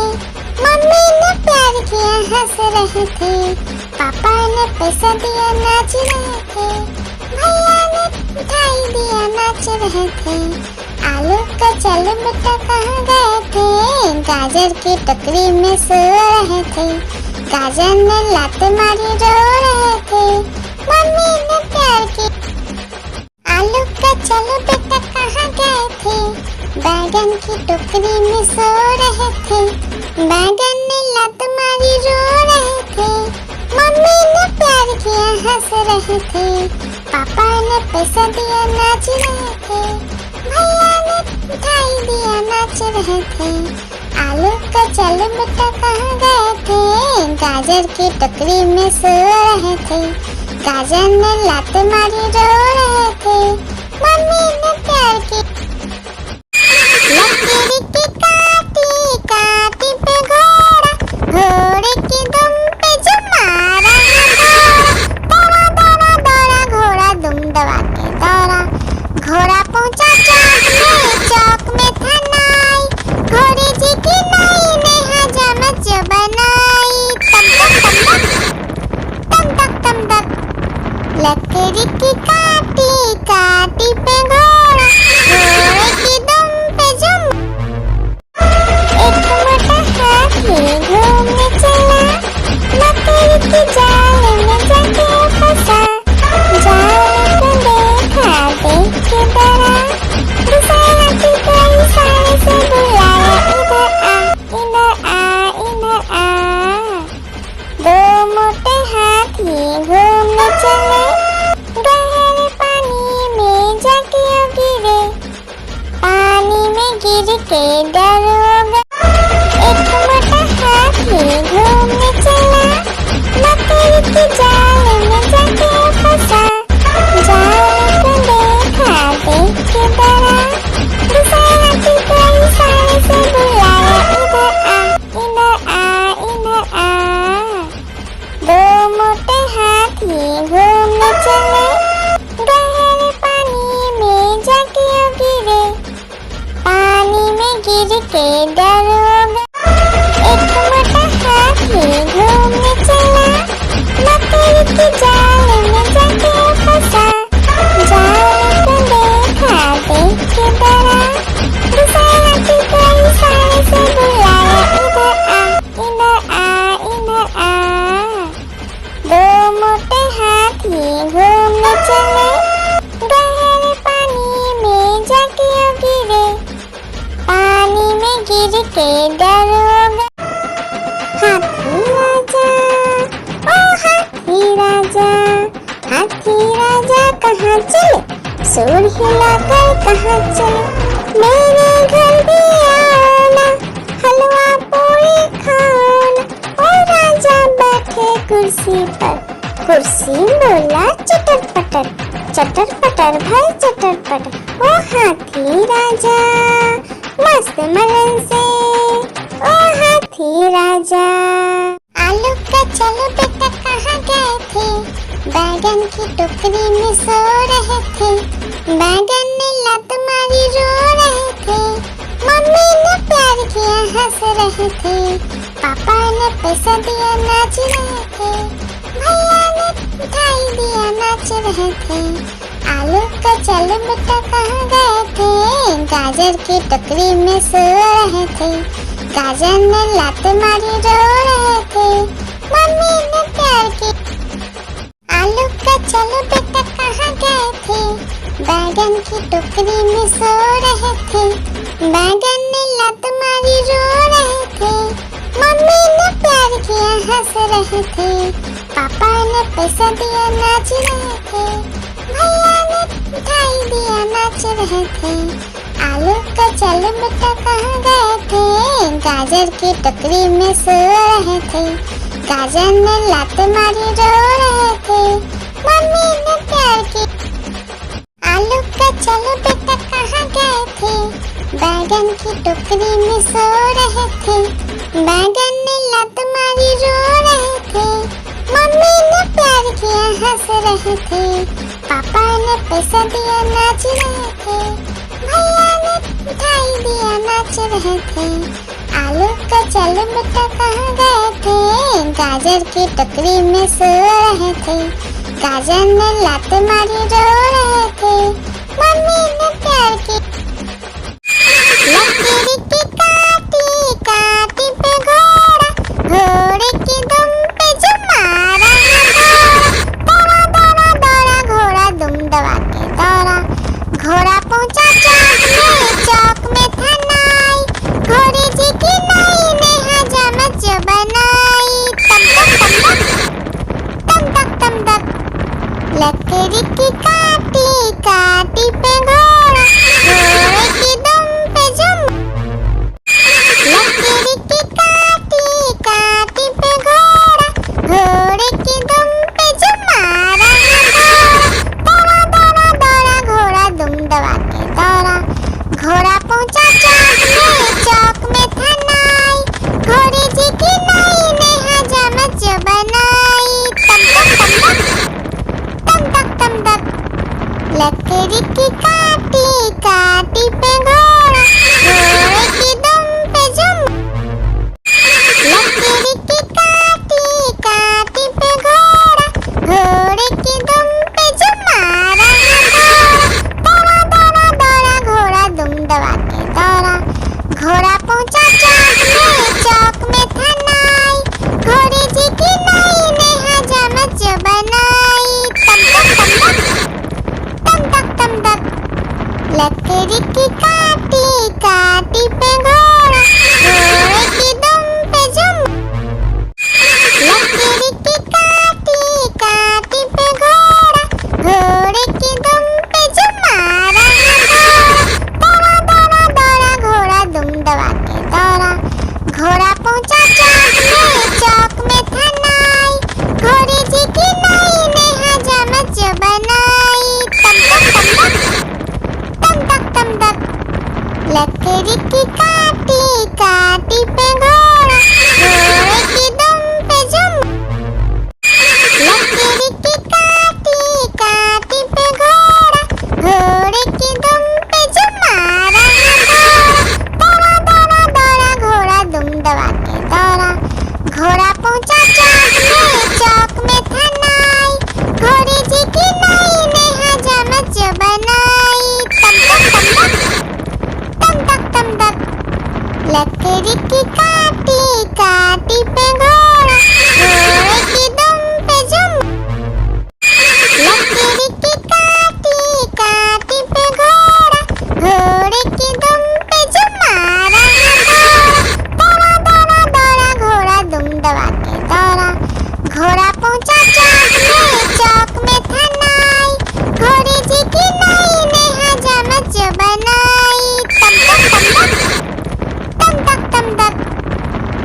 Speaker 1: मम्मी ने प्यार किया हंस रहे थे, पापा ने पैसा दिया नाच रहे थे, भैया ने मिठाई दिया नाच रहे थे। आलू का चलो बेटा कहाँ गए थे, गाजर की टोकरी में सो रहे थे, गाजर ने लात मारी रो रहे थे, मम्मी ने प्यार की। आलू का चलो बेटा कहाँ गए थे, बैगन की टोकरी में सो रहे थे, बैगन ने लत मारी रो रहे थे, मम्मी ने प्यार किया हंस रहे थे, पापा ने पैसा दिया नाच रहे थे, भैया ने मिठाई दिया नाच रहे थे। आलू का चल बेटा कहाँ गए थे, गाजर की टोकरी में सो रहे थे। गाजर ने लात मारी रो रहे थे, मम्मी ने प्यार की लकीर की काटी काटी पे घोड़ा, घोड़े की दुम पे जो मारा दौड़ा दौड़ा दौड़ा घोड़ा दुम दबा के दौड़ा। घोड़ा पहुंचा चौक में था नाई, घोड़े जी की नाई ने हजामत जो बनाई। तम तक तम तक लकड़ी की काटी काटी पे घोड़ा, घोड़े की दुम पे जुम। एक मोटा हाथी घूमने चला, लकड़ी की जाल में जाके फंसा। जाल को देखा देख के डरा, दूसरे हाथी को इशारे से बुलाया, इधर आ इधर आ। दो मोटे हाथी घूमने चले, गहरे पानी में जाके गिरे। पानी में गिर के डर हो गया। एक मोटा हाथी घूमने चला, लकड़ी की जाल में जाके फंसा। जाल को देखा देख के डरा, दूसरे हाथी को इशारे से बुलाया, इधर आ इधर आ। दो मोटे हाथी घूमने चले, गहरे पानी में जाके गिरे। पानी में गिर के डर हो गया। एक मोटा हाथी घूमने चला, लकड़ी की जाल में जाके फंसा। जाल को देखा देख के डरा, दूसरे हाथी को इशारे से बुलाया, इधर आ। दो मोटे हाथी घूमने चले, गहरे पानी में जाके गिरे। पानी में गिर के डर हो गया। हाथी राजा ओ हाथी राजा, हाथी राजा कहाँ चले, सूर हिलाकर कहाँ चले। मेरे घर भी आना, हलवा पूरी खाना। ओ राजा बैठे कुर्सी पर, कुर्सी बोला चटर पटर भाई चटर पटर। ओ हाथी राजा मस्त मलन से, ओ हाथी राजा। आलू का चलो बेटा कहाँ गए थे, बैगन की टोकरी में सो रहे थे। बैगन ने लात मारी रो रहे थे, मम्मी ने प्यार किया हंस रहे थे। पापा ने पैसा दिया नाच रहे थे, भैया ने मिठाई दिया नाच रहे थे। आलू का चल बेटा कहाँ गए थे, गाजर की टोकरी में सो रहे थे। गाजर ने लात मारी रो रहे थे, मम्मी ने प्यार की। आलू का चलो बेटा कहाँ गए थे, बैगन की टोकरी में सो रहे थे। बैगन ने लात मारी रो रहे थे, मम्मी ने प्यार किया हंस रहे थे। पापा ने पैसा दिया नाच रहे थे, भैया ने मिठाई दिया नाच रहे थे। आलू का चल बेटा कहाँ गए थे, गाजर की टोकरी में सो रहे थे। गाजर ने लात मारी रो रहे थे, मम्मी ने प्यार की। आलू का चलो बेटा कहाँ गए थे, बैगन की टोकरी में सो रहे थे। बैगन ने लात मारी रो रहे थे, मम्मी ने प्यार किया हंस रहे थे। पापा ने पैसा दिया नाच रहे थे, भैया ने मिठाई दिया नाच रहे थे। आलू का चल बेटा कहाँ गए थे, गाजर की टोकरी में सो रहे थे। गाजर ने लात मारी रो रहे थे, मम्मी ने प्यार की। लकीर की काटी काटी पे घोड़ा, घोड़े की दुम पे जो मारा दौड़ा दौड़ा दौड़ा घोड़ा दुम दबा के दौड़ा। घोड़ा पहुंचा चौक में था नाई, घोड़े जी की नाई ने हजामत जो बनाई। तम तक लकड़ी की काटी काटी पे घोड़ा, घोड़े की दुम पे जुम। लकड़ी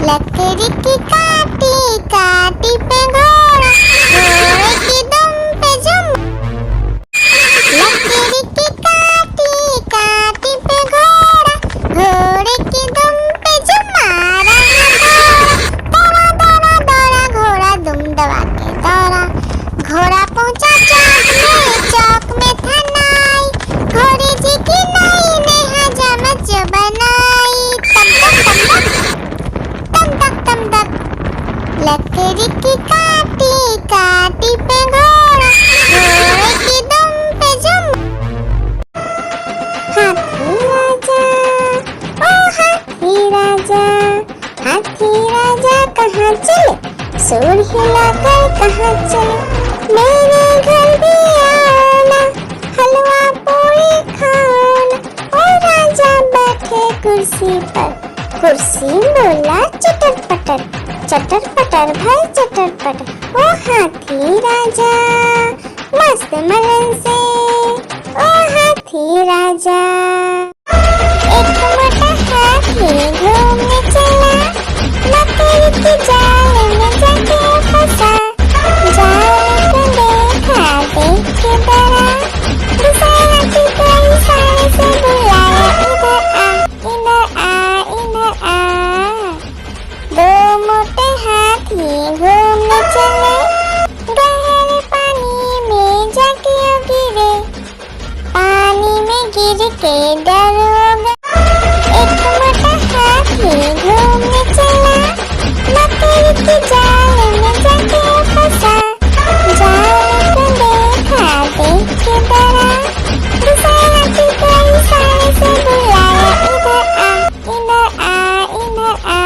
Speaker 1: लकड़ी की काटी काटी पे घोड़ा, घोड़े की दुम पे जुम। लकड़ी की काटी काटी पे घोड़ा, घोड़े की दुम पे जुम मारा है घोड़ा। दौड़ा दौड़ा दौड़ा घोड़ा दुम दबा के दौड़ा, घोड़ा पहुंचा चौक में था नाई, घोड़े जी की नाई ने हजामत जो बनाई। तम तक तम तक लकड़ी की काटी काटी पे घोड़ा, घोड़े की दुम पे जुम। हाथी राजा, ओ हाथी राजा, हाथी राजा कहाँ चले, सूंड हिलाकर कहाँ चले, मेरे घर भी आना, हलवा पूरी खाना। ओ राजा बैठे कुर्सी पर, कुर्सी बोला चटर पटर, चटर पटर भाई चटर पटर। ओ हाथी राजा मस्त मलन से, ओ हाथी राजा। एक मोटा हाथी घूमने चला, लकड़ी की जाल में जाके फंसा, जाल को देखा देख के डरा, दूसरा हाथी को इशारे से बुलाया, इधर आ इधर आ इधर आ। दो मोटे हाथी घूमने चले, गहरे पानी में जाके गिरे, पानी में गिर के डर हो गया। एक मोटा हाथी घूमने चला, लकड़ी की जाल में जाके फंसा, जाल को देखा देख के डरा, दूसरा हाथी को इशारे से बुलाया, इधर आ इधर आ इधर आ।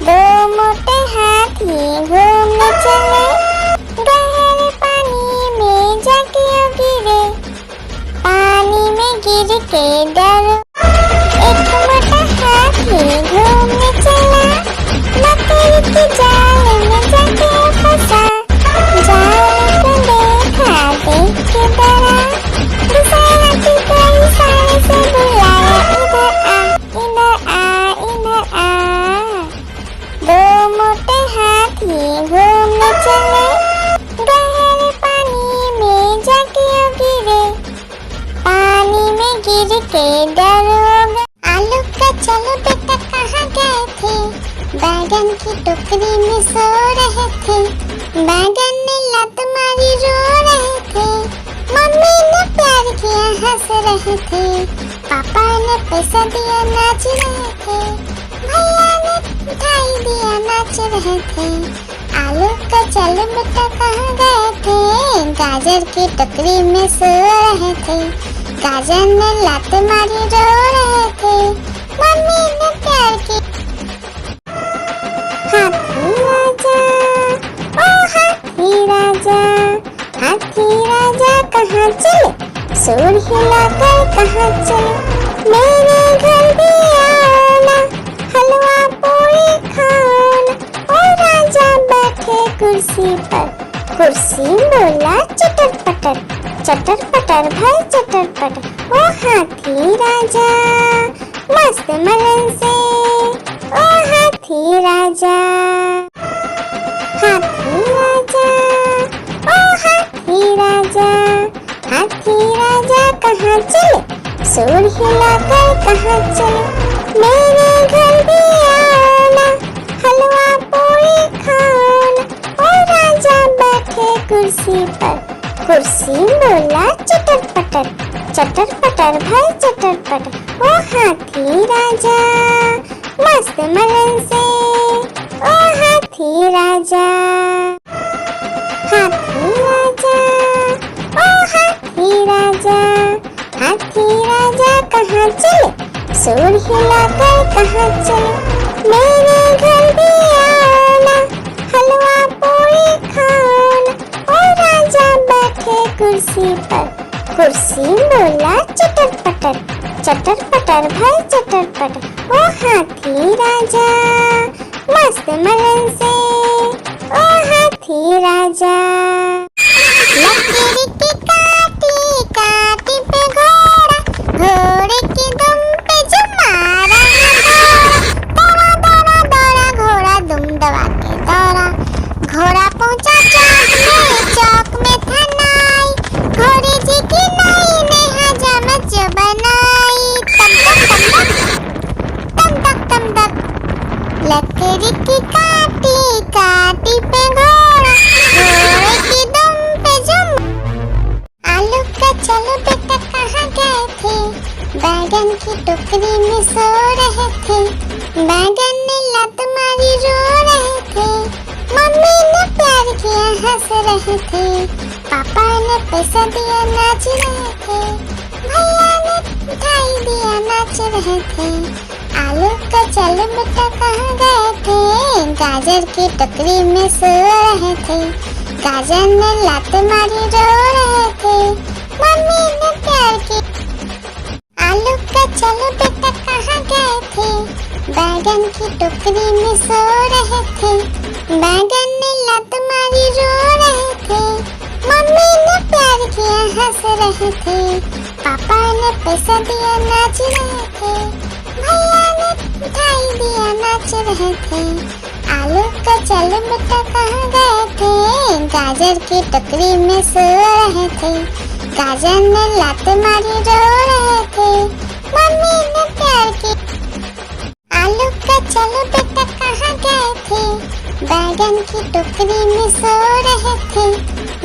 Speaker 1: दो मोटे हाथी घूमने चले, गहरे पानी में जाके गिरे, पानी में गिर के डर। एक मोटा हाथी घूमने चला, लकड़ी की जाल में जाके फंसा, जाल को देखा देख के डरा, दूसरा हाथी को इशारे से बुलाया, इधर आ इधर आ इधर आ। दो मोटे हाथी घूमने चले, गहरे पानी में जाके गिरे, पानी में गिर के डर हो गया। आलू का चलो बेटा कहाँ गए थे, बैगन की टोकरी में सो रहे थे, बैगन ने लत मारी रो रहे थे, मम्मी ने प्यार किया हंस रहे थे, पापा ने पैसा दिया नाच रहे थे, भैया ने मिठाई दिया नाच रहे थे। आलू का चलो बेटा कहाँ गए थे, गाजर की टोकरी में सो रहे थे, गाजर ने लात मारी रो रहे थे, मम्मी ने प्यार की। हाथी राजा, ओ हाथी राजा, हाथी राजा कहाँ चले, सूंड हिलाकर कहाँ चले, मेरे घर भी आना, हलवा पूरी खाना। ओ राजा बैठे कुर्सी पर, कुर्सी बोला चटर पटर, चटर पटर भाई चटर पटर। ओ हाथी राजा मस्त मलन से, ओ हाथी राजा। हाथी राजा, ओ हाथी राजा, हाथी राजा कहाँ चले, सूंड हिलाकर कहाँ चले, मेरे घर भी आना, हलवा पूरी खाना। ओ राजा बैठे कुर्सी पर, कुर्सी बोला चटर पटर, चटर पटर भाई चटर पटर। ओ हाथी राजा मस्त मलन से, ओ हाथी राजा। हाथी राजा, ओ हाथी राजा, हाथी राजा कहाँ चले, सूंड हिलाकर कहाँ चले, मेरे घर भी आना, हलवा पूरी खाना। ओ राजा बैठे कुर्सी पर, कुर्सी बोला चटर पटर, चटर पटर भाई चटर पटर। ओ हाथी राजा मस्त मलन से, ओ हाथी राजा। लकड़ी की काटी काटी पे घोड़ा, घोड़े की दुम पे जो मारा है घोड़ा। दौड़ा दौड़ा हंस रहे थे, पापा ने पैसा दिया नाच रहे थे, भैया ने मिठाई दिया नाच रहे थे। आलू का चल बेटा कहाँ गए थे, गाजर की टोकरी में सो रहे थे, गाजर ने लात मारी रो रहे थे, मम्मी ने प्यार की। आलू का चल बेटा कहाँ गए थे, बैगन की टोकरी में सो रहे थे, बैगन ने लात मारी रो रहे थे, मम्मी ने प्यार किया हंस रहे थे, पापा ने पैसा दिया नाच रहे थे, भैया ने मिठाई दिया नाच रहे थे। आलू का चल बेटा कहाँ गए थे, गाजर की टोकरी में सो रहे थे, गाजर ने लात मारी रो रहे थे, मम्मी ने प्यार की। आलू का चल बेटा कहाँ गए थे, बैगन की टोकरी में सो रहे थे,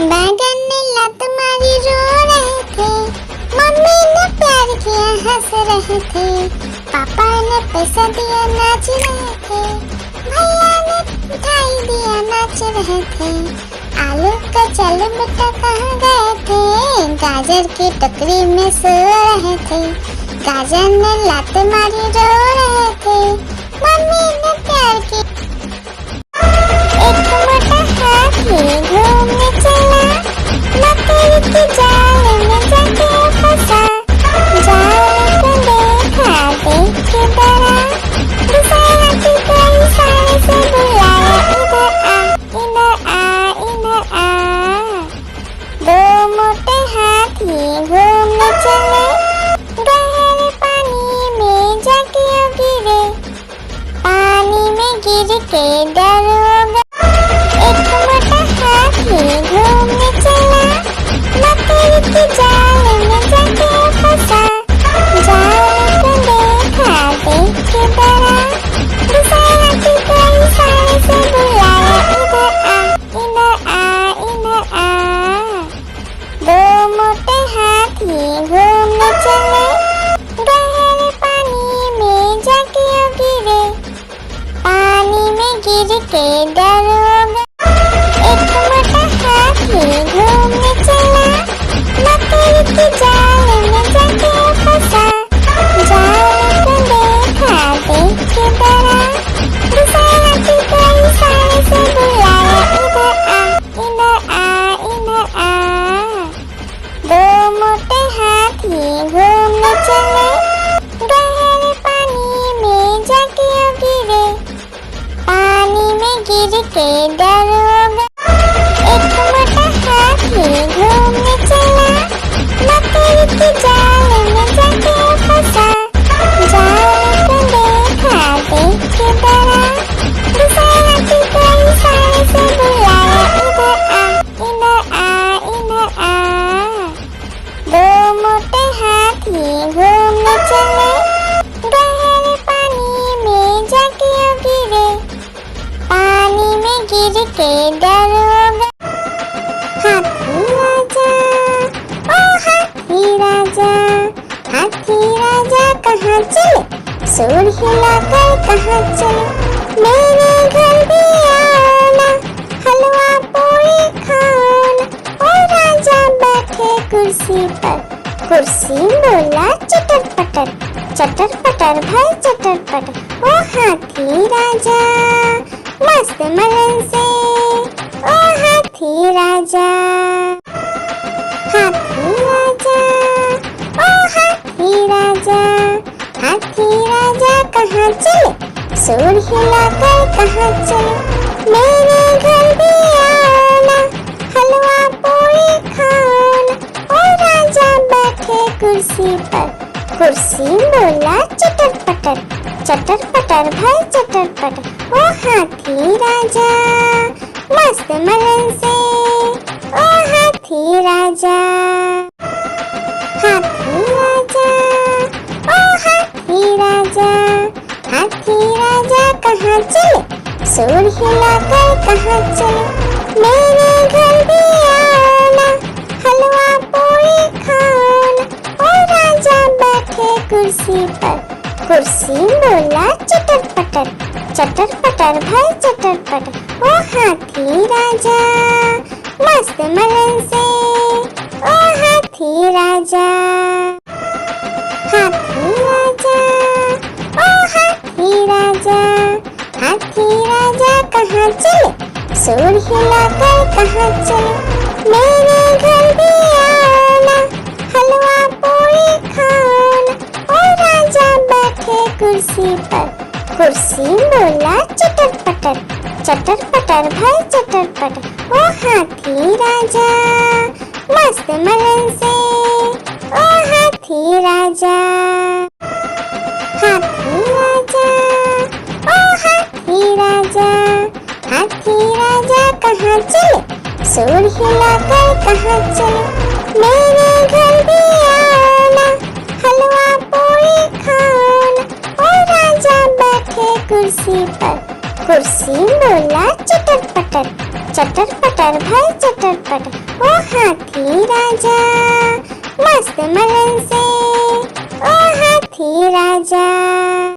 Speaker 1: बैगन ने लात मारी रो रहे थे, मम्मी ने प्यार किया हंस रहे थे, पापा ने पैसा दिया नाच रहे थे, भैया ने मिठाई दिया नाच रहे थे। आलू का चल बेटा कहाँ गए थे, गाजर की टोकरी में सो रहे थे, गाजर ने लात मारी रो रहे थे, मम्मी ने प्यार की। एक मोटा हाथी घूमने चला, मकड़ी के जाल में जाके फंसा, जाल को देखा देख के डरा, दूसरे हाथी को इशारे से बुलाया, इधर आ, इधर आ, इधर आ। दो मोटे हाथी घूमने चले, गहरे पानी में जाके गिरे, पानी में गिर के डर हो गया। एक मोटा हाथी घूमने चला, मकड़ी के जाल में जाके फंसा, जाल को देखा देख के डरा, दूसरे हाथी को इशारे से बुलाया, इधर आ, इधर आ, इधर आ। दो मोटे हाथी घूमने चले, गहरे पानी में जाके गिरे, पानी में गिर के डर हो गया। एक मोटा हाथी घूमने चला, मकड़ी के जाल में जाके फंसा, जाल को देखा देख के डरा, दूसरे हाथी को इशारे से बुलाया, इधर आ, इधर आ। दो मोटे हाथी घूमने चले, गहरे पानी में जाके गिरे, पानी में गिर के डर हो गया। एक मोटा हाथी घूमने चला, मकड़ी के जाल में जाके फंसा, जाल को देखा देख के डरा, दूसरे हाथी को इशारे से बुलाया, इधर आ, इधर आ। दो मोटे हाथी घूमने चले, गहरे पानी में जाके गिरे, पानी में गिर के डर हो गया। हाथी राजा, ओ हाथी राजा, हाथी राजा कहाँ चले, सूंड हिलाकर कहाँ चले, मेरे घर भी आओ ना, हलवा पूरी खाओ ना। ओ राजा बैठे कुर्सी पर, कुर्सी बोला चटर पटर, चटर पटर भाई चटर पटर। ओ हाथी राजा मस्त मलन से, ओ हाथी राजा, हाथी राजा, ओ हाथी राजा, हाथी राजा कहाँ चले, सूंड हिलाकर कहाँ चले, मेरे घर भी आओ ना, हलवा पूरी खाओ ना। ओ राजा बैठे कुर्सी पर, कुर्सी बोला चटर पटर, चटर पटर भाई चटर पटर। ओ हाथी राजा मस्त मलन से, ओ हाथी राजा, हाथी राजा कहाँ चले, सूंड हिलाकर कहाँ चले, मेरे घर भी आओ ना, हलवा पूरी खाओ ना। ओ राजा बैठे कुर्सी पर, कुर्सी बोला चटर पटर, चटर पटर भाई चटर पटर। ओ हाथी राजा, मस्त मलन से, ओ हाथी राजा, हाथी राजा, ओ हाथी राजा, हाथी राजा कहाँ चले, सूंड हिलाकर कहाँ चले, मेरे घर भी आओ ना, हलवा पूरी खाओ ना। ओ राजा बैठे कुर्सी पर, कुर्सी बोला चटर पटर, चटर पटर भाई चटर पटर। ओ हाथी राजा मस्त मलन से ओ हाथी राजा। हाथी राजा ओ हाथी राजा, हाथी राजा कहाँ चले, सूर हिलाकर कहाँ चले। मेरे घर भी आना, हलवा पूरी खाना। ओ राजा बैठे कुर्सी पर, कुर्सी बोला चटर पटर भाई चटर पटर। ओ हाथी राजा मस्त मलन से ओ हाथी राजा। हाथी राजा ओ हाथी राजा, हाथी राजा कहाँ चले, सूर हिलाकर कहाँ चले। मेरे घर भी आना, हलवा पूरी खाना। ओ राजा बैठे कुर्सी पर, कुर्सी बोला चटर पटर भाई चटर पटर। ओ हाथी राजा मस्त मलन से ओ हाथी राजा।